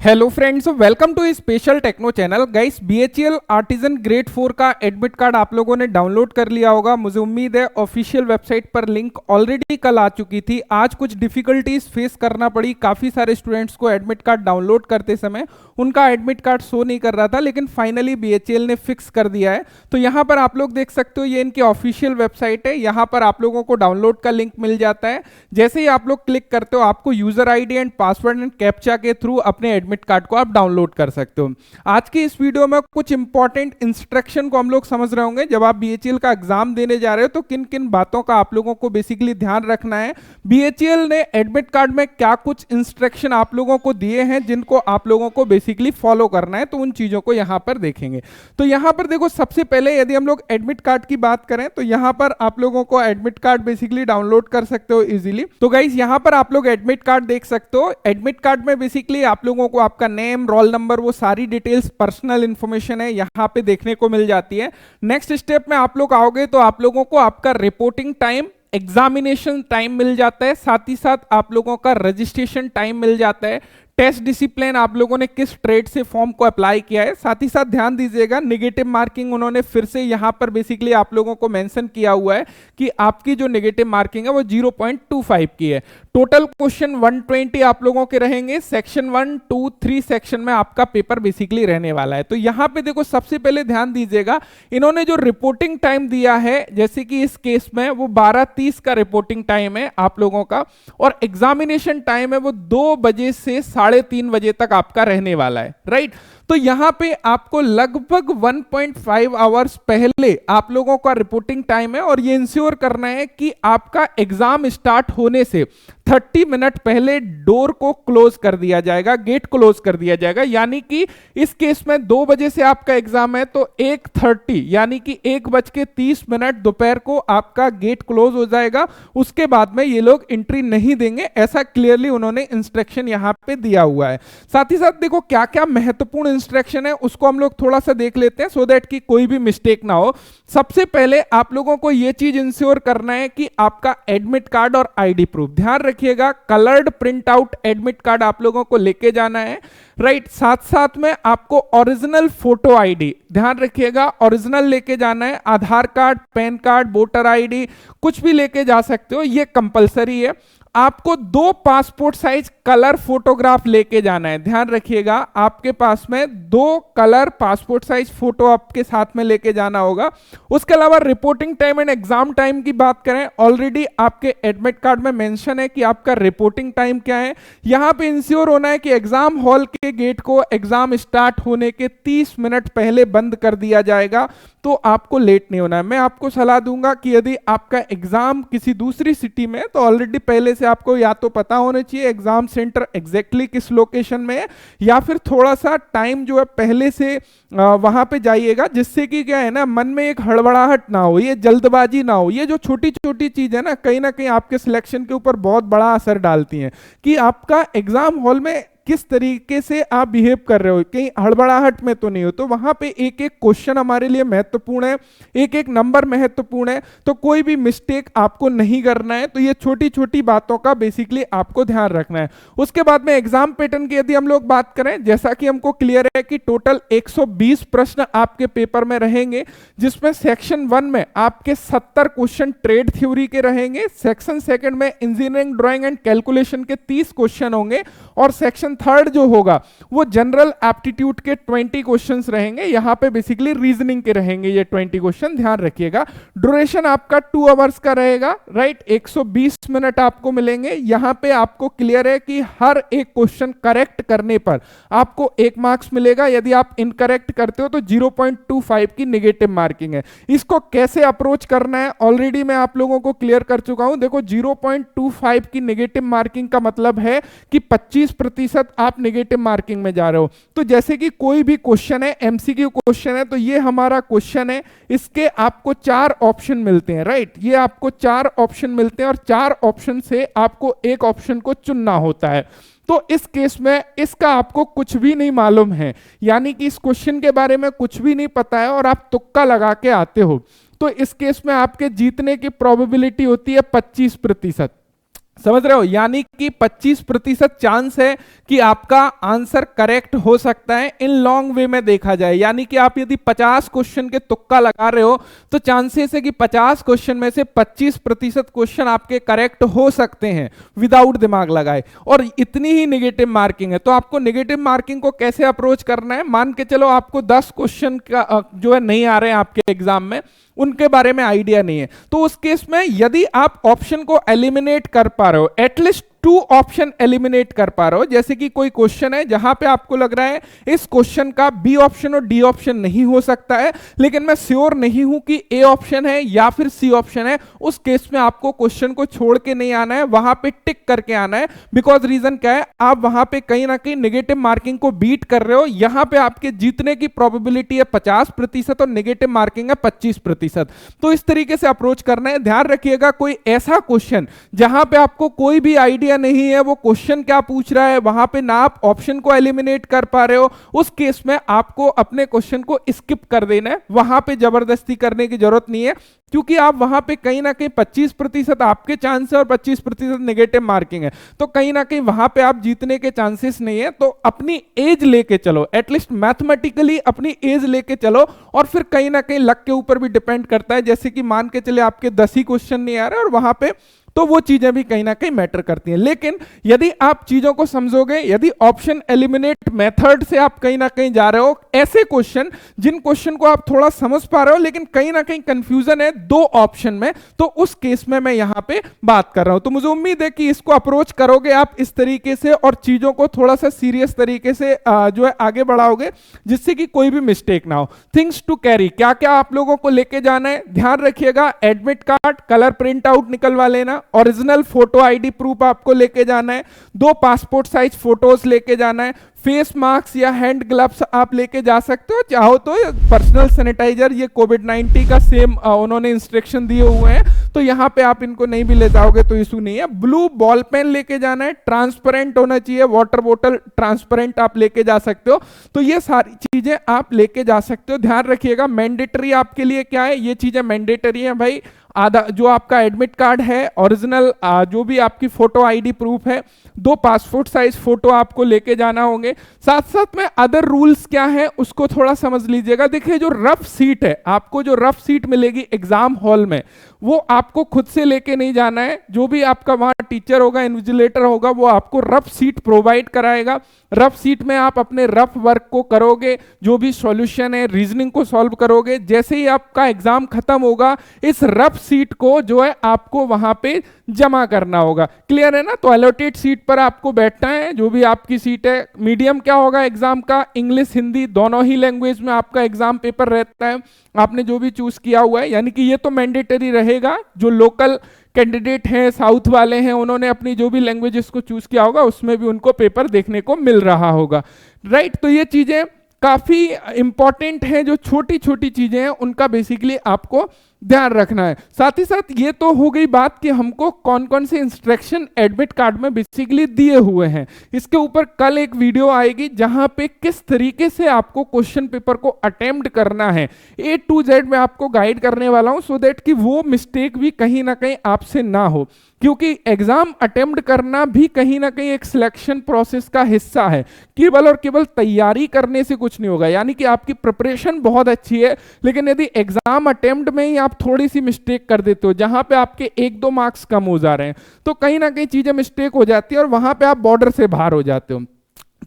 Hello friends, welcome to special techno channel. Guys, BHEL artisan grade 4 का admit card आप लोगों ने download कर लिया होगा। मुझे उम्मीद है ऑफिशियल वेबसाइट पर लिंक ऑलरेडी कल आ चुकी थी। आज कुछ डिफिकल्टीज फेस करना पड़ी काफ़ी सारे स्टूडेंट्स को एडमिट कार्ड डाउनलोड करते समय। उनका एडमिट कार्ड शो नहीं कर रहा था, लेकिन फाइनली बीएचईएल ने फिक्स कर दिया है। तो यहाँ पर आप लोग देख सकते हो, ये इनकी ऑफिशियल वेबसाइट है। यहाँ पर आप लोगों को डाउनलोड का लिंक मिल जाता है। जैसे ही आप लोग क्लिक करते हो, आपको user ID and password and captcha के थ्रू अपने एडमिट कार्ड को आप डाउनलोड कर सकते हो। आज की इस वीडियो में कुछ इंपॉर्टेंट इंस्ट्रक्शन को हम लोग समझ रहे होंगे। जब आप बीएचईएल का एग्जाम देने जा रहे हो तो किन किन बातों का आप लोगों को बेसिकली ध्यान रखना है। बीएचईएल ने एडमिट कार्ड में क्या कुछ इंस्ट्रक्शन आप लोगों को दिए हैं जिनको आप लोगों को बेसिकली फॉलो करना है, तो उन चीजों को यहां पर देखेंगे। तो यहां पर देखो, सबसे पहले यदि हम लोग एडमिट कार्ड की बात करें तो यहां पर आप लोगों को एडमिट कार्ड बेसिकली डाउनलोड कर सकते हो इजीली। तो गाइस, यहां पर आप लोग एडमिट कार्ड देख सकते हो। एडमिट कार्ड में बेसिकली आप लोगों को आपका नेम, रोल नंबर, वो सारी डिटेल्स, पर्सनल इंफॉर्मेशन है, यहां पे देखने को मिल जाती है। नेक्स्ट स्टेप में आप लोग आओगे तो आप लोगों को आपका रिपोर्टिंग टाइम, एग्जामिनेशन टाइम मिल जाता है। साथ ही साथ आप लोगों का रजिस्ट्रेशन टाइम मिल जाता है। टेस्ट डिसिप्लिन, आप लोगों ने किस ट्रेड से फॉर्म को अप्लाई किया है। साथ ही साथ ध्यान दीजिएगा, नेगेटिव मार्किंग उन्होंने फिर से यहां पर बेसिकली आप लोगों को मेंशन किया हुआ है कि आपकी जो नेगेटिव मार्किंग है वो 0.25 की है। टोटल क्वेश्चन 120 आप लोगों के रहेंगे। सेक्शन 1, 2, 3 सेक्शन में आपका पेपर बेसिकली रहने वाला है। तो यहां पे देखो, सबसे पहले ध्यान दीजिएगा, इन्होंने जो रिपोर्टिंग टाइम दिया है, जैसे कि इस केस में वो 12:30 का रिपोर्टिंग टाइम है आप लोगों का, और एग्जामिनेशन टाइम है वो 2 बजे से 3:30 बजे तक आपका रहने वाला है, राइट। तो यहां पे आपको लगभग 1.5 आवर्स पहले आप लोगों का रिपोर्टिंग टाइम है, और ये इंश्योर करना है कि आपका एग्जाम स्टार्ट होने से 30 मिनट पहले डोर को क्लोज कर दिया जाएगा, गेट क्लोज कर दिया जाएगा। यानी कि इस केस में 2 बजे से आपका एग्जाम है तो 1:30 यानी कि 1:30 दोपहर को आपका गेट क्लोज हो जाएगा। उसके बाद में ये लोग एंट्री नहीं देंगे, ऐसा क्लियरली उन्होंने इंस्ट्रक्शन यहां पे दिया हुआ है। साथ ही साथ देखो, क्या क्या महत्वपूर्ण इंस्ट्रक्शन है उसको हम लोग थोड़ा सा देख लेते हैं, सो दैट कि कोई भी मिस्टेक ना हो। सबसे पहले आप लोगों को यह चीज इंश्योर करना है कि आपका एडमिट कार्ड और आईडी प्रूफ, ध्यान रखिएगा, coloured print out admit card आप लोगों को लेके जाना है, राइट। साथ साथ में आपको ओरिजिनल फोटो आईडी, ध्यान रखिएगा, ओरिजिनल लेके जाना है। Aadhaar card, PAN card, voter ID, कुछ भी लेके जा सकते हो, ये कंपलसरी है। आपको 2 पासपोर्ट साइज कलर फोटोग्राफ लेके जाना है, ध्यान रखिएगा, आपके पास में 2 कलर पासपोर्ट साइज फोटो आपके साथ में लेके जाना होगा। उसके अलावा reporting time and exam time की बात करें, ऑलरेडी आपके एडमिट कार्ड में मेंशन है कि आपका रिपोर्टिंग टाइम क्या है। यहां पे इंश्योर होना है कि एग्जाम हॉल के गेट को एग्जाम स्टार्ट होने के 30 मिनट पहले बंद कर दिया जाएगा, तो आपको लेट नहीं होना है। मैं आपको सलाह दूंगा कि यदि आपका एग्जाम किसी दूसरी सिटी में है तो ऑलरेडी पहले से आपको या तो पता होना चाहिए एग्जाम सेंटर एग्जैक्टली किस लोकेशन में है, या फिर थोड़ा सा टाइम जो है पहले से वहां पे जाइएगा, जिससे कि क्या है ना, मन में एक हड़बड़ाहट ना हो, ये जल्दबाजी ना हो। ये जो छोटी छोटी चीज है ना कहीं आपके सिलेक्शन के ऊपर बहुत बड़ा असर डालती हैं कि आपका एग्जाम हॉल में किस तरीके से आप बिहेव कर रहे हो, कहीं हड़बड़ाहट में तो नहीं हो। तो वहां पे एक एक क्वेश्चन हमारे लिए महत्वपूर्ण है, एक एक नंबर महत्वपूर्ण है, तो कोई भी मिस्टेक आपको नहीं करना है। तो ये छोटी छोटी बातों का बेसिकली आपको ध्यान रखना है। उसके बाद में एग्जाम पैटर्न की यदि हम लोग बात करें, जैसा कि हमको क्लियर है कि टोटल 120 प्रश्न आपके पेपर में रहेंगे, जिसमें सेक्शन 1 में आपके 70 क्वेश्चन ट्रेड थ्योरी के रहेंगे, सेक्शन 2 में इंजीनियरिंग ड्राइंग एंड कैलकुलेशन के 30 क्वेश्चन होंगे, और सेक्शन 3 जो होगा वो जनरल एप्टीट्यूड के 20 क्वेश्चंस रहेंगे। यहां पे बेसिकली रीजनिंग के रहेंगे ये 20 क्वेश्चन, ध्यान रखिएगा। ड्यूरेशन आपका 2 आवर्स का रहेगा, राइट। 120 मिनट आपको मिलेंगे। यहां पे आपको क्लियर है कि हर एक क्वेश्चन करेक्ट करने पर आपको 1 मार्क्स मिलेगा। यदि आप इनकरेक्ट करते हो तो 0.25 की नेगेटिव मार्किंग है। इसको कैसे अप्रोच करना है ऑलरेडी मैं आप लोगों को क्लियर कर चुका हूं। देखो, 0.25 की नेगेटिव मार्किंग का मतलब है कि 25% आप नेगेटिव मार्किंग में जा रहे हो। तो जैसे कि कोई भी क्वेश्चन है, एमसीक्यू क्वेश्चन है, तो ये हमारा क्वेश्चन है, इसके आपको 4 ऑप्शन मिलते हैं, राइट। ये आपको 4 ऑप्शन मिलते हैं, और 4 ऑप्शन से आपको एक ऑप्शन को चुनना होता है। तो इस केस में इसका आपको कुछ भी नहीं मालूम है, यानी कि इस क्वेश्चन के बारे में कुछ भी नहीं पता है और आप तुक्का लगा के आते हो, तो इस केस में आपके जीतने की प्रोबेबिलिटी होती है 25%। समझ रहे हो, यानी कि 25% चांस है कि आपका आंसर करेक्ट हो सकता है इन लॉन्ग वे में देखा जाए। यानी कि आप यदि 50 क्वेश्चन के तुक्का लगा रहे हो तो चांसेस है कि 50 क्वेश्चन में से 25% क्वेश्चन आपके करेक्ट हो सकते हैं विदाउट दिमाग लगाए, और इतनी ही नेगेटिव मार्किंग है। तो आपको नेगेटिव मार्किंग को कैसे अप्रोच करना है, मान के चलो आपको 10 क्वेश्चन का जो है नहीं आ रहे हैं आपके एग्जाम में, उनके बारे में आइडिया नहीं है, तो उस केस में यदि आप ऑप्शन को एलिमिनेट कर पा रहे हो, एटलीस्ट 2 ऑप्शन एलिमिनेट कर पा रहे हो, जैसे कि कोई क्वेश्चन है जहां पे आपको लग रहा है इस क्वेश्चन का बी ऑप्शन और डी ऑप्शन नहीं हो सकता है, लेकिन मैं श्योर नहीं हूं कि ए ऑप्शन है या फिर सी ऑप्शन है, उस केस में आपको क्वेश्चन को छोड़ के नहीं आना है, वहां पे टिक करके आना है। बिकॉज रीजन क्या है, आप वहां पे कहीं ना कहीं नेगेटिव मार्किंग को बीट कर रहे हो। यहां पे आपके जीतने की प्रोबेबिलिटी है 50% और नेगेटिव मार्किंग है 25%। तो इस तरीके से अप्रोच करना है। ध्यान रखिएगा, कोई ऐसा क्वेश्चन जहां पे आपको कोई भी आइडिया नहीं है वो क्वेश्चन क्या पूछ रहा है, वहां पे ना आप ऑप्शन को एलिमिनेट कर पा रहे हो, उस केस में आपको अपने क्वेश्चन को स्किप कर देना है। वहां पे जबरदस्ती करने की जरूरत नहीं है, क्योंकि आप वहां पे कहीं ना कहीं 25% आपके चांस है और 25% नेगेटिव मार्किंग है, तो कहीं ना कहीं वहां पे आप जीतने के चांसेस नहीं है। तो अपनी एज लेके चलो, एटलीस्ट मैथमेटिकली अपनी एज लेके चलो, और फिर कहीं ना कहीं लक के ऊपर भी डिपेंड करता है। जैसे कि मान के चले आपके 10 ही क्वेश्चन नहीं आ रहे और वहां पे, तो वो चीजें भी कहीं ना कहीं मैटर करती हैं। लेकिन यदि आप चीजों को समझोगे, यदि ऑप्शन एलिमिनेट मेथड से आप कहीं ना कहीं जा रहे हो, ऐसे क्वेश्चन जिन क्वेश्चन को आप थोड़ा समझ पा रहे हो लेकिन कहीं ना कहीं कंफ्यूजन है 2 ऑप्शन में, तो उस केस में मैं यहां पे बात कर रहा हूं। तो मुझे उम्मीद है कि इसको अप्रोच करोगे आप इस तरीके से और चीजों को थोड़ा सा सीरियस तरीके से जो है आगे बढ़ाओगे, जिससे कि कोई भी मिस्टेक ना हो। थिंग्स टू कैरी, क्या क्या आप लोगों को लेके जाना है, ध्यान रखिएगा। Admit card colour print out निकलवा लेना, ओरिजिनल फोटो आईडी प्रूफ आपको लेके जाना है, 2 पासपोर्ट साइज फोटोज लेके जाना है, फेस मास्क या हैंड ग्लव्स आप लेके जा सकते हो, चाहो तो पर्सनल सैनिटाइजर, ये कोविड-19 का सेम उन्होंने इंस्ट्रक्शन दिए हुए हैं, तो यहां पे आप इनको नहीं भी ले जाओगे तो इशू नहीं है। ब्लू बॉल पेन लेके जाना है, ट्रांसपेरेंट होना चाहिए, वाटर बोतल ट्रांसपेरेंट आप लेके जा सकते हो। तो ये सारी चीजें आप लेके जा सकते हो। ध्यान रखिएगा, मैंडेटरी आपके लिए क्या है, ये चीजें मैंडेटरी है भाई। आधा जो आपका एडमिट कार्ड है, ओरिजिनल जो भी आपकी फोटो आईडी प्रूफ है, 2 पासपोर्ट साइज फोटो आपको लेके जाना होंगे। साथ साथ में अदर रूल्स क्या है उसको थोड़ा समझ लीजिएगा। देखिए, जो रफ सीट है, आपको जो रफ सीट मिलेगी एग्जाम हॉल में, वो आपको खुद से लेके नहीं जाना है। जो भी आपका वहां टीचर होगा, इन्विजिलेटर होगा, वो आपको रफ सीट प्रोवाइड कराएगा। रफ सीट में आप अपने रफ वर्क को करोगे, जो भी सॉल्यूशन है, रीजनिंग को सॉल्व करोगे। जैसे ही आपका एग्जाम खत्म होगा, इस रफ सीट को जो है आपको वहां पे जमा करना होगा। क्लियर है ना? तो अलॉटेड सीट पर आपको बैठना है, जो भी आपकी सीट है। मीडियम क्या होगा एग्जाम का, इंग्लिश हिंदी दोनों ही लैंग्वेज में आपका एग्जाम पेपर रहता है, आपने जो भी चूज किया हुआ है। यानी कि ये तो मैंडेटरी रहेगा। जो लोकल कैंडिडेट हैं, साउथ वाले हैं, उन्होंने अपनी जो भी लैंग्वेजेस को चूज किया होगा उसमें भी उनको पेपर देखने को मिल रहा होगा, राइट। तो ये चीजें काफी इंपॉर्टेंट हैं, जो छोटी छोटी चीजें हैं उनका बेसिकली आपको ध्यान रखना है। साथ ही साथ ये तो हो गई बात कि हमको कौन कौन से इंस्ट्रक्शन एडमिट कार्ड में बेसिकली दिए हुए हैं। इसके ऊपर कल एक वीडियो आएगी जहां पे किस तरीके से आपको क्वेश्चन पेपर को अटेम्प्ट करना है, A to Z मैं आपको गाइड करने वाला हूं, सो दैट कि वो मिस्टेक भी कहीं ना कहीं आपसे ना हो। क्योंकि एग्जाम अटेम्प्ट करना भी कहीं ना कहीं एक सिलेक्शन प्रोसेस का हिस्सा है। केवल और केवल तैयारी करने से कुछ नहीं होगा। यानी कि आपकी प्रिपरेशन बहुत अच्छी है, लेकिन यदि एग्जाम अटेम्प्ट में ही आप थोड़ी सी मिस्टेक कर देते हो, जहां पे आपके 1-2 मार्क्स कम हो जा रहे हैं, तो कहीं ना कहीं चीजें मिस्टेक हो जाती है और वहां पे आप बॉर्डर से बाहर हो जाते हो।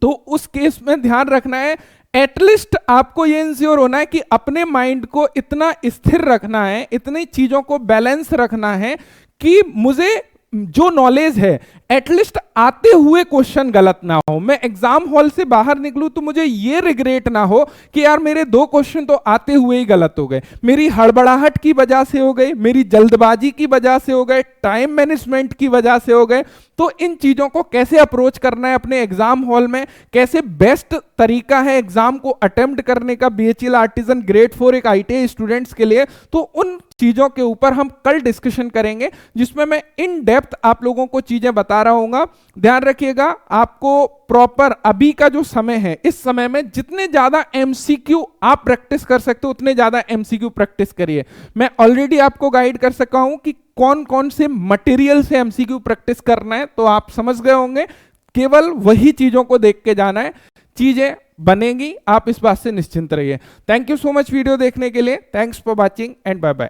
तो उस केस में ध्यान रखना है, एटलीस्ट आपको ये इंश्योर होना है कि अपने माइंड को इतना स्थिर रखना है, इतनी चीजों को बैलेंस रखना है कि मुझे जो नॉलेज है एटलीस्ट आते हुए क्वेश्चन गलत ना हो। मैं एग्जाम हॉल से बाहर निकलूं तो मुझे ये रिग्रेट ना हो कि यार मेरे 2 क्वेश्चन तो आते हुए ही गलत हो गए, मेरी हड़बड़ाहट की वजह से हो गए, मेरी जल्दबाजी की वजह से हो गए, टाइम मैनेजमेंट की वजह से हो गए। तो इन चीजों को कैसे अप्रोच करना है अपने एग्जाम हॉल में, कैसे बेस्ट तरीका है एग्जाम को अटेम्प्ट करने का BHEL आर्टिजन ग्रेड 4 एक ITI स्टूडेंट्स के लिए, तो उन चीजों के ऊपर हम कल डिस्कशन करेंगे, जिसमें मैं इन डेप्थ आप लोगों को चीजें बता रहा हूंगा। ध्यान रखिएगा, आपको प्रॉपर अभी का जो समय है, इस समय में जितने ज्यादा MCQ आप प्रैक्टिस कर सकते हो उतने ज्यादा MCQ प्रैक्टिस करिए। मैं ऑलरेडी आपको गाइड कर सका हूं कि कौन कौन से मटेरियल से एमसीक्यू प्रैक्टिस करना है, तो आप समझ गए होंगे। केवल वही चीजों को देख के जाना है, चीजें बनेंगी, आप इस बात से निश्चिंत रहिए। Thank you so much video देखने के लिए। Thanks for watching and bye bye.